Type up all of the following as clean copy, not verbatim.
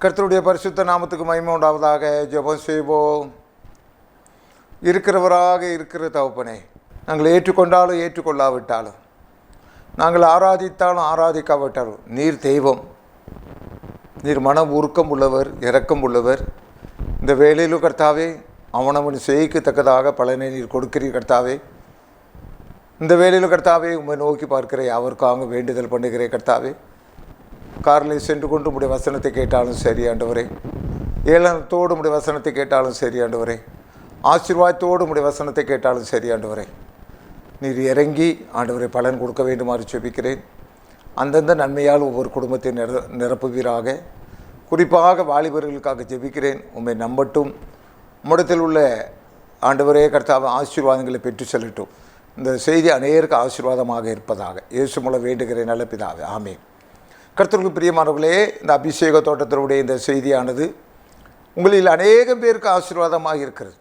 கர்த்தருடைய பரிசுத்த நாமத்துக்கு மகிமை உண்டாவதாக. ஜெபம் செய்வோம். இருக்கிறவராக இருக்கிற தகப்பனே, நாங்கள் ஏற்றுக்கொண்டாலும் ஏற்றுக்கொள்ளாவிட்டாலும், நாங்கள் ஆராதித்தாலும் ஆராதிக்காவிட்டாலும், நீர் தெய்வம், நீர் மனம் உருக்கம் உள்ளவர், இரக்கம் உள்ளவர். இந்த வேளையிலும் கர்த்தாவே, அவனவன் செய்யத்தக்கதாக பலனை நீர் கொடுக்கிறீர் கர்த்தாவே. இந்த வேளையிலும் கர்த்தாவே, உம்மை நோக்கி பார்க்கிறேன், அவருக்காக வேண்டுதல் பண்ணுகிறேன் கர்த்தாவே. காரில் சென்று கொண்டு உடைய வசனத்தை கேட்டாலும் சரி ஆண்டவரே, ஏளனத்தோடு உடைய வசனத்தை கேட்டாலும் சரி ஆண்டவரே, ஆசீர்வாதத்தோடு உடைய வசனத்தை கேட்டாலும் சரி ஆண்டவரே, நீர் இறங்கி ஆண்டவரை பலன் கொடுக்க வேண்டுமாறு ஜெபிக்கிறேன். அந்தந்த நன்மையால் ஒவ்வொரு குடும்பத்தை நிரப்புவீராக. குறிப்பாக வாலிபர்களுக்காக ஜெபிக்கிறேன். உம்மை நம்பட்டும், உம்மிடத்தில் உள்ள ஆண்டவரே கர்த்தாவை ஆசீர்வாதங்களை பெற்று செல்லட்டும். இந்த செய்தி அநேருக்கு ஆசீர்வாதமாக இருப்பதாக இயேசு மூலம் வேண்டுகிறேன் நல்ல பிதாவே, ஆமென். கர்த்தருக்கு பிரியமானவர்களே, இந்த அபிஷேக தோட்டத்தினுடைய இந்த செய்தியானது உங்களில் அநேகம் பேருக்கு ஆசீர்வாதமாக இருக்கிறது.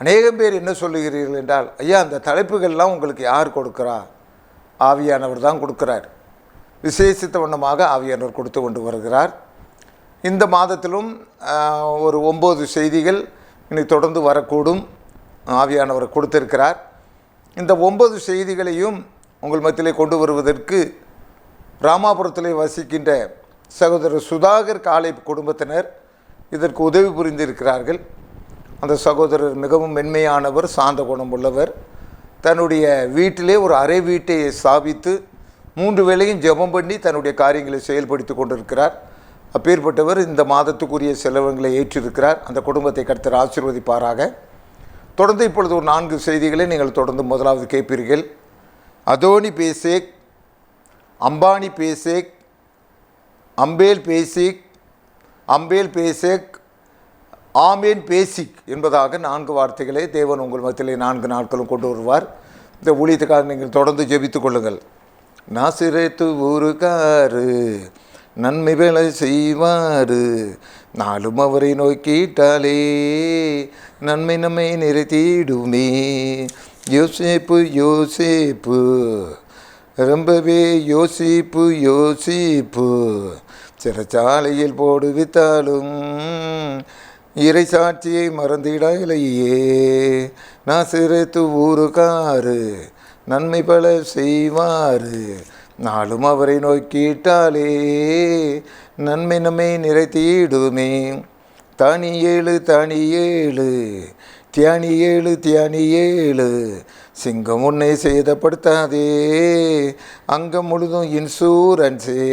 அநேகம் பேர் என்ன சொல்லுகிறீர்கள் என்றால், ஐயா அந்த தலைப்புகள்லாம் உங்களுக்கு யார் கொடுக்குறா? ஆவியானவர் தான் கொடுக்குறார். விசேஷித்த வண்ணமாக ஆவியானவர் கொடுத்து கொண்டு வருகிறார். இந்த மாதத்திலும் ஒரு 9 செய்திகள் இன்னைக்கு தொடர்ந்து வரக்கூடும். ஆவியானவர் கொடுத்திருக்கிறார். இந்த 9 செய்திகளையும் உங்கள் மத்தியிலே கொண்டு வருவதற்கு ராமாபுரத்திலே வசிக்கின்ற சகோதரர் சுதாகர் காலை குடும்பத்தினர் இதற்கு உதவி புரிந்திருக்கிறார்கள். அந்த சகோதரர் மிகவும் மென்மையானவர், சாந்த குணம் உள்ளவர். தன்னுடைய வீட்டிலே ஒரு அறை வீட்டை ஸ்தாபித்து 3 வேளையும் ஜெபம் பண்ணி தன்னுடைய காரியங்களை செயல்படுத்தி கொண்டிருக்கிறார். அப்பேற்பட்டவர் இந்த மாதத்துக்குரிய செலவுகளை ஏற்றிருக்கிறார். அந்த குடும்பத்தை கர்த்தர் ஆசீர்வதிப்பாராக. தொடர்ந்து இப்பொழுது ஒரு 4 செய்திகளை நீங்கள் தொடர்ந்து முதலாவது கேட்பீர்கள். அதோனி பேசேக், அம்பானி பேசேக், அம்பேல் பேசிக், அம்பேல் பேசேக், ஆமேன் பேசிக் என்பதாக 4 வார்த்தைகளை தேவன் உங்கள் மத்தியிலே 4 நாட்களும் கொண்டு வருவார். இந்த ஊழியத்துக்காக நீங்கள் தொடர்ந்து ஜெபித்துக் கொள்ளுங்கள். நாசிரேத்து ஊருக்காரு நன்மை வேலை செய்வார், நாளும் அவரை நோக்கிட்டாலே நன்மை நம்மை நிறைத்திடுமே. யோசேப்பு யோசேப்பு, ரொம்பவே யோசிப்பு யோசிப்பு, சிறைச்சாலையில் போடுவித்தாலும் இறை சாட்சியை மறந்திடலையே. நாசிரேத்து ஊருக்காரு நன்மை பல செய்வார், நாளும் அவரை நோக்கிட்டாலே நன்மை நம்மை நிறைத்திடுமே. தானியேழு தானியேழு, தியானியேழு தியானியேழு, சிங்கம் உன்னை சேதப்படுத்தாதே, அங்கம் முழுதும் இன்சூரன்ஸே.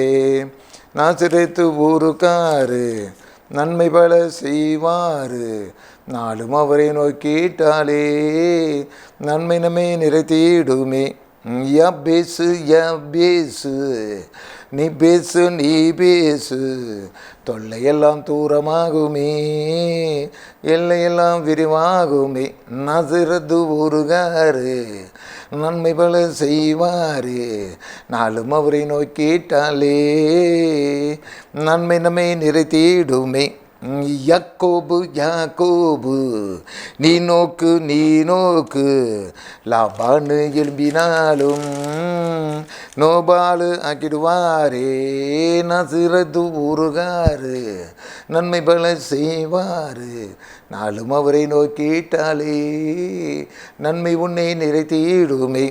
நாசிரேத்து ஊருக்காரு நன்மை பல செய்வார், நாளும் அவரை நோக்கிட்டாலே நன்மை நம்மை நிறைத்திடுமே. பேசு பேசு, நீ பேசு நீ பேசு, தொல்லையெல்லாம் தூரமாகுமே, எல்லையெல்லாம் விரிவாகுமே. நசிரத்து ஊருகாரு நன்மை பல செய்வார், நாளும் அவரை நோக்கிட்டாலே நன்மை நம்மை நிறைத்திடுமே. யாக்கோபு யாக்கோபு, நீ நோக்கு நீ நோக்கு, லாபானு எழும்பினாலும் நோபாலு ஆக்கிடுவாரே. நசிரத்து ஊருகாரு நன்மை பல செய்வார், நாளும் அவரை நோக்கிட்டாலே நன்மை உன்னை நிறைத்திடுமே.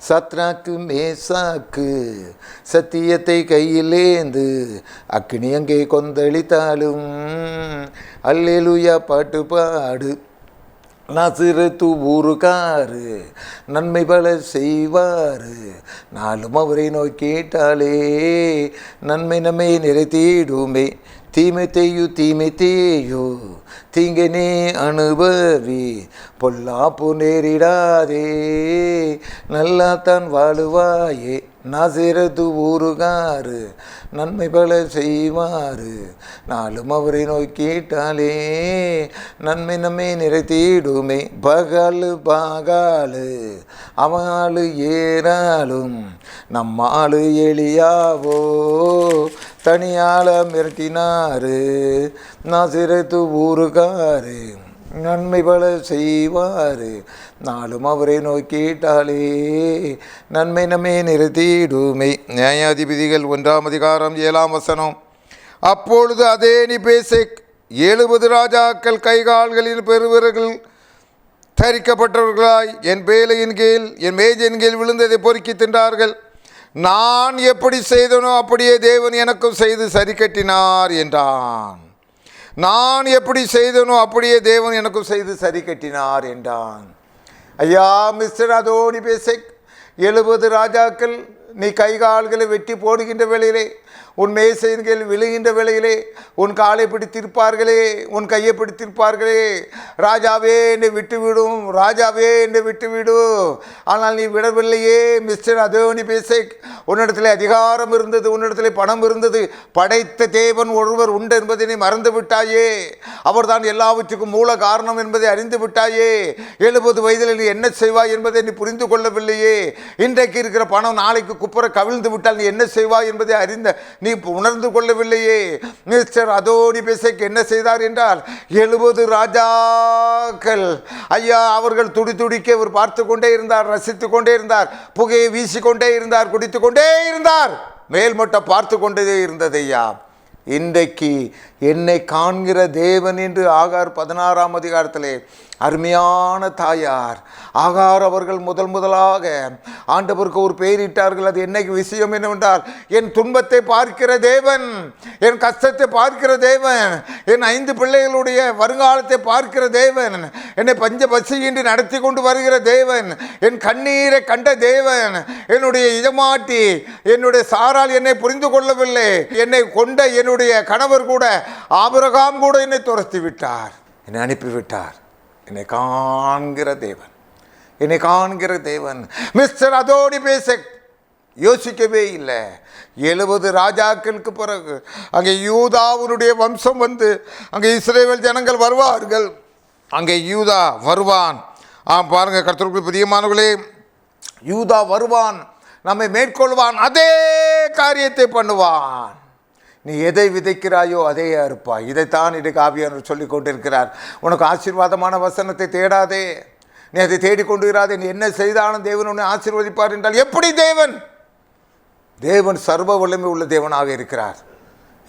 சத்ராக்கு மேசாக்கு சத்தியத்தை கையிலேந்து அக்னி அங்கே கொந்தளித்தாலும் அல்லேலூயா பாட்டு பாடு. நாசிரத்து ஊருக்காரு நன்மை பல செய்வார், நாளும் அவரை நோக்கிட்டாலே நன்மை நம்மை நிறைத்திடுமே. தீமைத்தையு தீமைத்தேயோ, தீங்கனே அனுபவி, பொல்லாப்பு நேரிடாதே, நல்லா தான் வாழுவாயே. நாசிரத்து ஊருகாரு நன்மை பல செய்வார், நாளும் அவரை நோக்கிட்டாலே நன்மை நம்மை நிறைத்திடுமே. பகலு பகாலு அவனாலு ஏறாலும் நம்மாளு எளியாவோ, தனியால மிரட்டினாரு. நாசிரத்து ஊருகாரு நன்மை பல செய்வார், நாளும் அவரை நோக்கிட்டாலே நன்மை நம்மை நிறுத்திடுமே. நியாயாதிபதிகள் 1 அதிகாரம் 7 வசனம். அப்பொழுது அதோனிபேசேக் 70 ராஜாக்கள் கைகால்களில் பெருவர்கள் தரிக்கப்பட்டவர்களாய் என் பேலையின் கீழ் என் மேஜையின் கீழ் விழுந்ததை பொறுக்கி தின்றார்கள். நான் எப்படி செய்தனோ அப்படியே தேவன் எனக்கும் செய்து சரி கட்டினார் என்றான். நான் எப்படி செய்தனோ அப்படியே தேவன் எனக்கும் செய்து சரி கட்டினார் என்றான். ஐயா மிஸ்டர் அதோனிபேசேக், 70 ராஜாக்கள் நீ கைகால்களை வெட்டி போடுகின்ற வேளையிலே, உன் மேசையின் கீழ் விழுகின்ற வேளையிலே உன் காலை பிடித்திருப்பார்களே, உன் கையை பிடித்திருப்பார்களே, ராஜாவே என்னை விட்டுவிடும், ராஜாவே என்னை விட்டுவிடும். ஆனால் நீ விடவில்லையே மிஸ்டர் அதோனிபேசேக். உன்னிடத்தில் அதிகாரம் இருந்தது, உன்னிடத்தில் பணம் இருந்தது, படைத்த தேவன் ஒருவர் உண்டு என்பதை நீ மறந்து விட்டாயே. அவர்தான் எல்லாவற்றுக்கும் மூல காரணம் என்பதை அறிந்து விட்டாயே. 70 வயதில் நீ என்ன செய்வாய் என்பதை நீ புரிந்து கொள்ளவில்லையே. இன்றைக்கு இருக்கிற பணம் நாளைக்கு குப்புற கவிழ்ந்து விட்டால் நீ என்ன செய்வாய் என்பதை அறிந்த நீ உணர்ந்து கொள்ளவில்லையே. மிஸ்டர் அதோனிபேசேக் என்ன செய்தார் என்றால், 70 ராஜாக்கள் ஐயா அவர்கள் துடி துடிக்க அவர் பார்த்து கொண்டே இருந்தார், ரசித்து கொண்டே இருந்தார், புகையை வீசிக்கொண்டே இருந்தார், குடித்து கொண்டே இருந்தார், மேல்மட்டம் பார்த்து கொண்டே இருந்தது. ஐயா இன்றைக்கு என்னை காண்கிற தேவன் என்று ஆகார் 16ஆம் அதிகாரத்திலே அருமையான தாயார் ஆகார் அவர்கள் முதலாக ஆண்டவருக்கு ஒரு பெயரிட்டார்கள். அது என்னைக்கு விஷயம் என்னவென்றால், என் துன்பத்தை பார்க்கிற தேவன், என் கஷ்டத்தை பார்க்கிற தேவன், என் 5 பிள்ளைகளுடைய வருங்காலத்தை பார்க்கிற தேவன், என்னை பஞ்ச பசியின்றி நடத்தி கொண்டு வருகிற தேவன், என் கண்ணீரை கண்ட தேவன், என்னுடைய இதமாட்டி என்னுடைய சாரால் என்னை புரிந்து கொள்ளவில்லை, என்னை கொண்ட என்னுடைய கணவர் கூட ஆபிரகாம் கூட என்னை துரத்தி விட்டார், என்னை அனுப்பிவிட்டார். என்னை காண்கிற தேவன், என்னை காண்கிற தேவன். மிஸ்டர் அதோனிபேசேக் யோசிக்கவே இல்லை. 70 ராஜாக்களுக்கு பிறகு அங்கே யூதாவுடைய வம்சம் வந்து அங்கே இஸ்ரவேல் ஜனங்கள் வருவார்கள், அங்கே யூதா வருவான். பாருங்கள் கர்த்தருக்கு பிரியமானவர்களே, யூதா வருவான், நம்மை மேற்கொள்வான், அதே காரியத்தை பண்ணுவான். நீ எதை விதைக்கிறாயோ அதே அறுப்பாய். இதைத்தான் இன்றைக்கு ஆவியானவர் சொல்லிக் கொண்டிருக்கிறார். உனக்கு ஆசீர்வாதமான வசனத்தை தேடாதே, நீ அதை தேடிக்கொண்டு இராதே. நீ என்ன செய்தாலும் தேவன் உன்னை ஆசீர்வதிப்பார் என்றால் எப்படி தேவன்? தேவன் சர்வ வல்லமை உள்ள தேவனாக இருக்கிறார்.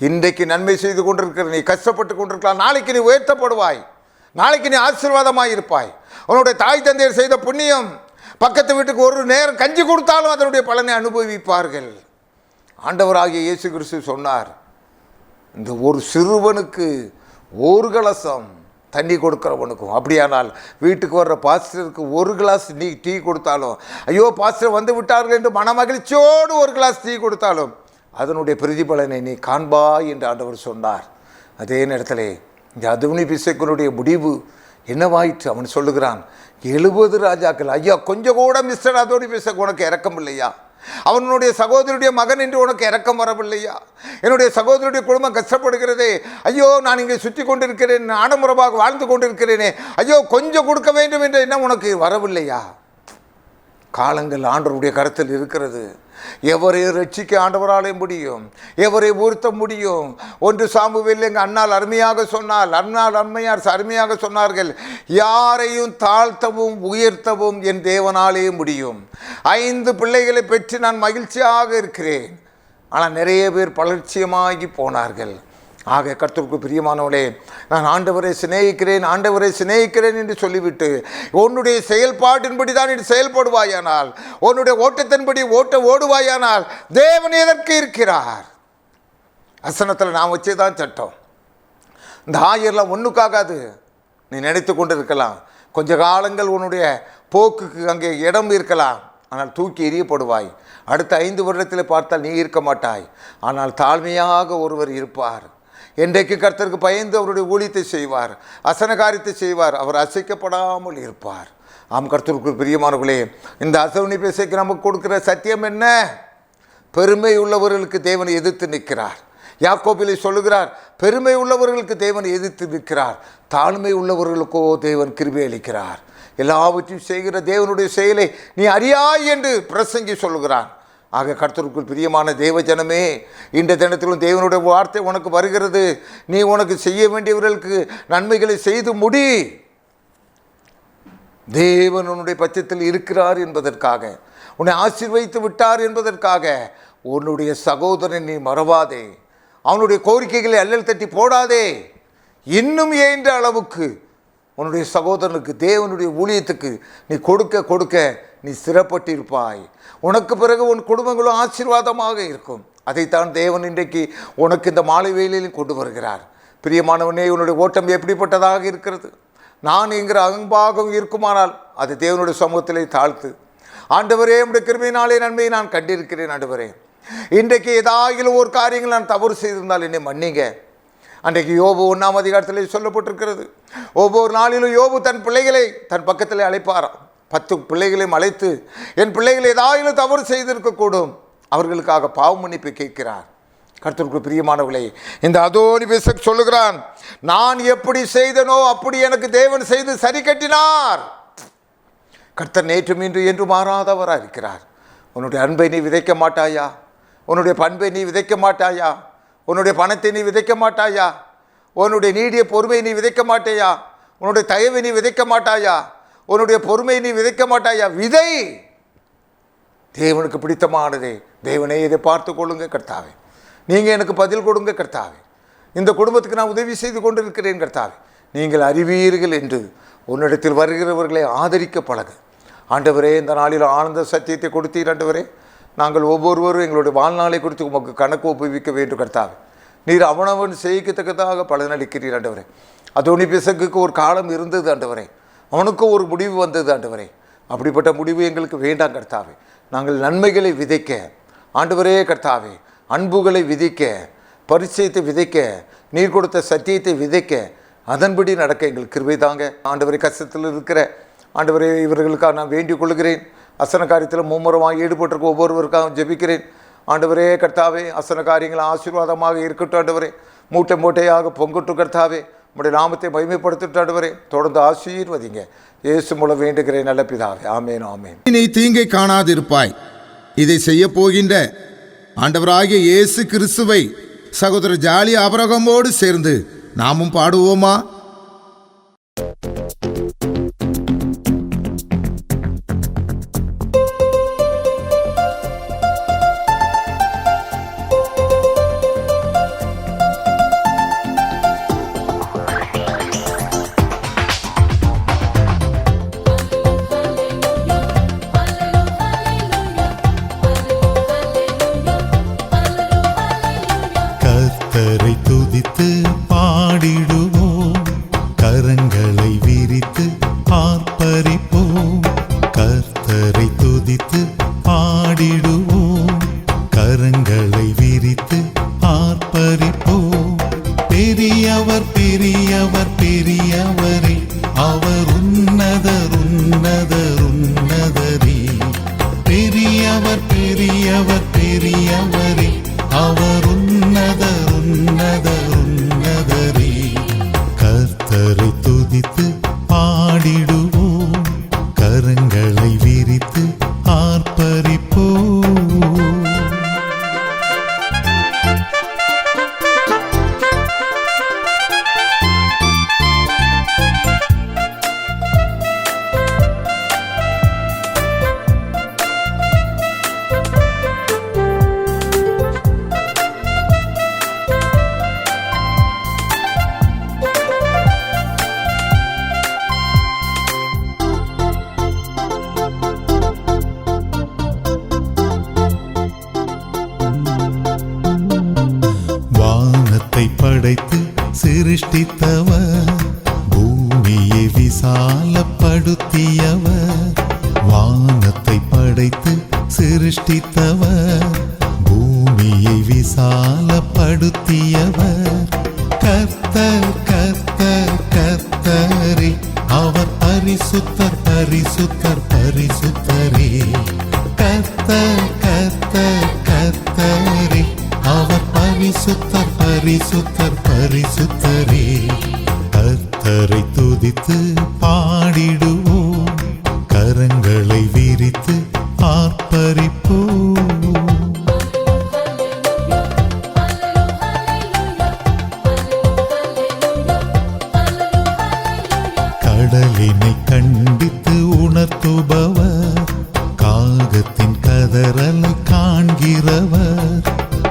இன்றைக்கு நன்மை செய்து கொண்டிருக்கிற நீ கஷ்டப்பட்டு கொண்டிருக்கலாம், நாளைக்கு நீ உயர்த்தப்படுவாய், நாளைக்கு நீ ஆசீர்வாதமாக இருப்பாய். உன்னுடைய தாய் தந்தையர் செய்த புண்ணியம், பக்கத்து வீட்டுக்கு ஒரு நேரம் கஞ்சி கொடுத்தாலும் அதனுடைய பலனை அனுபவிப்பார்கள். ஆண்டவராகிய இயேசு கிறிஸ்து சொன்னார், இந்த ஒரு சிறுவனுக்கு ஒரு கலசம் தண்ணி கொடுக்குறவனுக்கும், அப்படியானால் வீட்டுக்கு வர்ற பாஸ்டருக்கு ஒரு கிளாஸ் டீ கொடுத்தாலும், ஐயோ பாஸ்டர் வந்து விட்டார்கள் என்று மனமகிழ்ச்சியோடு ஒரு கிளாஸ் டீ கொடுத்தாலும் அதனுடைய பிரதிபலனை நீ காண்பாய் என்று ஆண்டவர் சொன்னார். அதே நேரத்தில் இந்த அதோனிபேசேக்கினுடைய முடிவு என்னவாயிற்று? அவன் சொல்லுகிறான், 70 ராஜாக்கள். ஐயா கொஞ்சம் கூட மிஸ்டர் அதோனிபேசேக் உனக்கு இரக்கம் இல்லையா? அவனுடைய சகோதரியுடைய மகன் என்று உனக்கு இரக்கம் வரவில்லையா? என்னுடைய சகோதரியுடைய குடும்பம் கஷ்டப்படுகிறதே, ஐயோ நான் இங்கே சுற்றி கொண்டிருக்கிறேன், ஆடம்பரமாக வாழ்ந்து கொண்டிருக்கிறேனே, ஐயோ கொஞ்சம் கொடுக்க வேண்டும் என்று என்ன உனக்கு வரவில்லையா? காலங்கள் ஆண்டவருடைய கருத்தில் இருக்கிறது. எவரை ரட்சிக்க ஆண்டவராலே முடியும், எவரை உயர்த்த முடியும்? 1 சாமுவேல் எங்கள் அண்ணால் அருமையாக சொன்னார், அருமையார் அருமையாக சொன்னார்கள், யாரையும் தாழ்த்தவும் உயர்த்தவும் என் தேவனாலே முடியும். 5 பிள்ளைகளை பெற்று நான் மகிழ்ச்சியாக இருக்கிறேன், ஆனால் நிறைய பேர் பலட்சியமாகி போனார்கள். ஆக கர்த்தருக்கு பிரியமானவளே, நான் ஆண்டவரை சிநேகிக்கிறேன், ஆண்டவரை சிநேகிக்கிறேன் என்று சொல்லிவிட்டு உன்னுடைய செயல்பாட்டின்படி தான் நீ செயல்படுவாயானால், உன்னுடைய ஓட்டத்தின்படி ஓடுவாயானால் தேவன் எதற்கு இருக்கிறார்? வசனத்தில் நான் வச்சேதான் சட்டம். இந்த ஆயர்லாம் ஒன்றுக்காகாது நீ நினைத்து கொண்டு இருக்கலாம். கொஞ்ச காலங்கள் உன்னுடைய போக்குக்கு அங்கே இடம் இருக்கலாம், ஆனால் தூக்கி எறியப்படுவாய். அடுத்த 5 வருடத்தில் பார்த்தால் நீ இருக்க மாட்டாய், ஆனால் தாழ்மையாக ஒருவர் இருப்பார். என்றைக்கு கர்த்தருக்கு பயந்து அவருடைய ஊழியத்தை செய்வார், அசன காரியத்தை செய்வார், அவர் அசைக்கப்படாமல் இருப்பார். ஆம் கர்த்தருக்கு பிரியமானவர்களே, இந்த அதோனிபேசேக்கு நமக்கு கொடுக்கிற சத்தியம் என்ன? பெருமை உள்ளவர்களுக்கு தேவன் எதிர்த்து நிற்கிறார். யாக்கோபிலே சொல்லுகிறார், பெருமை உள்ளவர்களுக்கு தேவன் எதிர்த்து நிற்கிறார், தாழ்மை உள்ளவர்களுக்கோ தேவன் கிருபை அளிக்கிறார். எல்லாவற்றையும் செய்கிற தேவனுடைய செயலை நீ அறியாய் என்று பிரசங்கி சொல்லுகிறான். ஆக கர்த்தருக்குள் பிரியமான தேவ ஜனமே, இந்த தினத்திலும் தேவனுடைய வார்த்தை உனக்கு வருகிறது. நீ உனக்கு செய்ய வேண்டியவர்களுக்கு நன்மைகளை செய்து முடி. தேவன் உன்னுடைய பட்சத்தில் இருக்கிறார் என்பதற்காக, உன்னை ஆசீர்வதித்து விட்டார் என்பதற்காக உன்னுடைய சகோதரனை நீ மறவாதே. அவனுடைய கோரிக்கைகளை அல்லல் தட்டி போடாதே. இன்னும் ஏன்ற அளவுக்கு உன்னுடைய சகோதரனுக்கு, தேவனுடைய ஊழியத்துக்கு நீ கொடுக்க கொடுக்க நீ சிறப்பட்டிருப்பாய். உனக்கு பிறகு உன் குடும்பங்களும் ஆசீர்வாதமாக இருக்கும். அதைத்தான் தேவன் இன்றைக்கு உனக்கு இந்த மாலை வேளையிலும் கொண்டு வருகிறார். பிரியமானவனே, உன்னுடைய ஓட்டம் எப்படிப்பட்டதாக இருக்கிறது? நான் என்கிற அகம்பாகம் இருக்குமானால் அது தேவனுடைய சமூகத்திலே தாழ்த்து. ஆண்டவரே, உம்முடைய கிருபையினாலே நன்மையை நான் கண்டிருக்கிறேன். ஆண்டவரே, இன்றைக்கு ஏதாயிலும் ஒரு காரியங்கள் நான் தவறு செய்திருந்தால் என்னை மன்னிங்க. அன்றைக்கு யோபு 1ஆம் அதிகாரத்திலே சொல்லப்பட்டிருக்கிறது, ஒவ்வொரு நாளிலும் யோபு தன் பிள்ளைகளை தன் பக்கத்திலே அழைப்பாராம். 10 பிள்ளைகளையும் அழைத்து, என் பிள்ளைகள் ஏதாயிலும் தவறு செய்திருக்கக்கூடும், அவர்களுக்காக பாவ மன்னிப்பு கேட்கிறார். கர்த்தருக்கு பிரியமானவர்களே, இந்த அதோனி பெசக் சொல்லுகிறான், நான் எப்படி செய்தனோ அப்படி எனக்கு தேவன் செய்து சரி கட்டினார். கர்த்தர் நேற்றும் இன்று என்று மாறாதவராக இருக்கிறார். உன்னுடைய அன்பை நீ விதைக்க மாட்டாயா? உன்னுடைய பண்பை நீ விதைக்க மாட்டாயா? உன்னுடைய பணத்தை நீ விதைக்க மாட்டாயா? உன்னுடைய நீடிய பொறுமையை நீ விதைக்க மாட்டாயா? உன்னுடைய தயவை நீ விதைக்க மாட்டாயா? உன்னுடைய பொறுமையை நீ விதைக்க மாட்டாயா? விதை. தேவனுக்கு பிடித்தமானதே. தேவனே, இதை பார்த்து கொள்ளுங்க கர்த்தாவே. நீங்கள் எனக்கு பதில் கொடுங்க கர்த்தாவே. இந்த குடும்பத்துக்கு நான் உதவி செய்து கொண்டிருக்கிறேன் கர்த்தாவே. நீங்கள் அறிவீர்கள் என்று உன்னிடத்தில் வருகிறவர்களை ஆதரிக்க பழகு. ஆண்டவரே, இந்த நாளில் ஆனந்த சத்தியத்தை கொடுத்தீர். ஆண்டவரே, நாங்கள் ஒவ்வொருவரும் எங்களுடைய வாழ்நாளை குறித்து உமக்கு கணக்கு ஒப்புவிக்க வேண்டும் கர்த்தாவே. நீர் அவனவன் செய்யத்தக்கதாக பலனளிக்கிறீர். ஆண்டவரே, அதோனி பெசக்குக்கு ஒரு காலம் இருந்தது ஆண்டவரே, அவனுக்கு ஒரு முடிவு வந்தது ஆண்டவரே. அப்படிப்பட்ட முடிவு எங்களுக்கு வேண்டாம் கர்த்தாவே. நாங்கள் நன்மைகளை விதைக்க ஆண்டவரே கர்த்தாவே, அன்புகளை விதைக்க, பரிச்சயத்தை விதைக்க, நீர் கொடுத்த சத்தியத்தை விதைக்க, அதன்படி நடக்க எங்களுக்கு கிருபை தாங்க ஆண்டவரே. கஷ்டத்தில் இருக்கிற ஆண்டவரே, இவர்களுக்காக நான் வேண்டிக் கொள்கிறேன். அசன காரியத்தில் மும்முரமாக ஈடுபட்டிருக்க ஒவ்வொருவருக்காக ஜெபிக்கிறேன். ஆண்டவரே கர்த்தாவே, அசன காரியங்கள் ஆசீர்வாதமாக இருக்கட்டும் ஆண்டவரே. மூட்டை மூட்டையாக பொங்கட்டும் கர்த்தாவே. உம்முடைய நாமத்தை மகிமைப்படுத்திட்டு ஆண்டவரே, தொடர்ந்து ஆசீர்வதிங்க. இயேசு மூலம் வேண்டுகிறேன் நல்ல பிதாவே. ஆமேன், ஆமேன். நீ தீங்கை காணாதிருப்பாய். இதை செய்ய போகின்ற ஆண்டவராகிய இயேசு கிறிஸ்துவை சகோதரர் ஜாலி ஆபிரகாமோடு சேர்ந்து நாமும் பாடுவோமா? கர்த்தரை துதித்து பாடிடுவோம், கரங்களை விரித்து ஆர்ப்பரிப்போம். கர்த்தரை துதித்து பாடிடுவோம், கரங்களை விரித்து ஆர்ப்பரிப்போம். பெரியவர் பெரியவர் பெரியவரே, அவர் உன்னதர் உன்னதர் உன்னதரே. பெரியவர் பெரியவர் பெரியவரே, அவர் உன்னதர் உன்னதர் உன்னதரே. கர்த்தரை துதித்து பாடிடுவோம், கரங்களை விரித்து ஆர்ப்பரிப்போம். படைத்து சிருஷ்டித்தவர், பூமியை விசாலப்படுத்தியவர். வானத்தை படைத்து சிருஷ்டித்தவர், பூமியை விசாலப்படுத்தியவர். கர்த்தர் கர்த்தர் கர்த்தரே, அவர் பரிசுத்தர் பரிசுத்தர் பரிசுத்தரே. கர்த்தர் கர்த்தர் கர்த்தரே, அவர் பரிசுத்தர் பரிசுத்தர் பரிசுத்தரே. கர்த்தரை துதித்து பாடிடுவோம், கரங்களை விரித்து ஆர்ப்பரிப்போம். கடலினை கண்டித்து உணர்த்துபவர், காகத்தின் கதறலை காண்கிறவர்.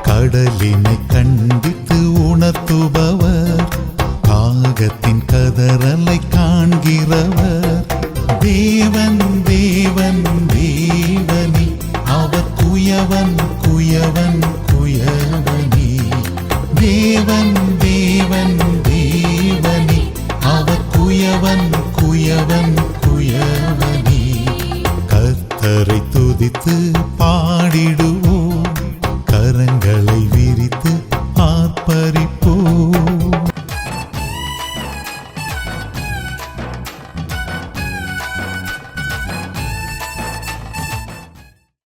கடலினை கண்டித்து உணர்த்துபவர், காகத்தின் கதறலை காண்கிறவர். தேவன் தேவன் தேவனே, அவர் குயவன் குயவன் குயவனே. தேவன் தேவன் தேவனே, அவர் குயவன் குயவன் குயவனே. கர்த்தரை துதித்து பாடிடு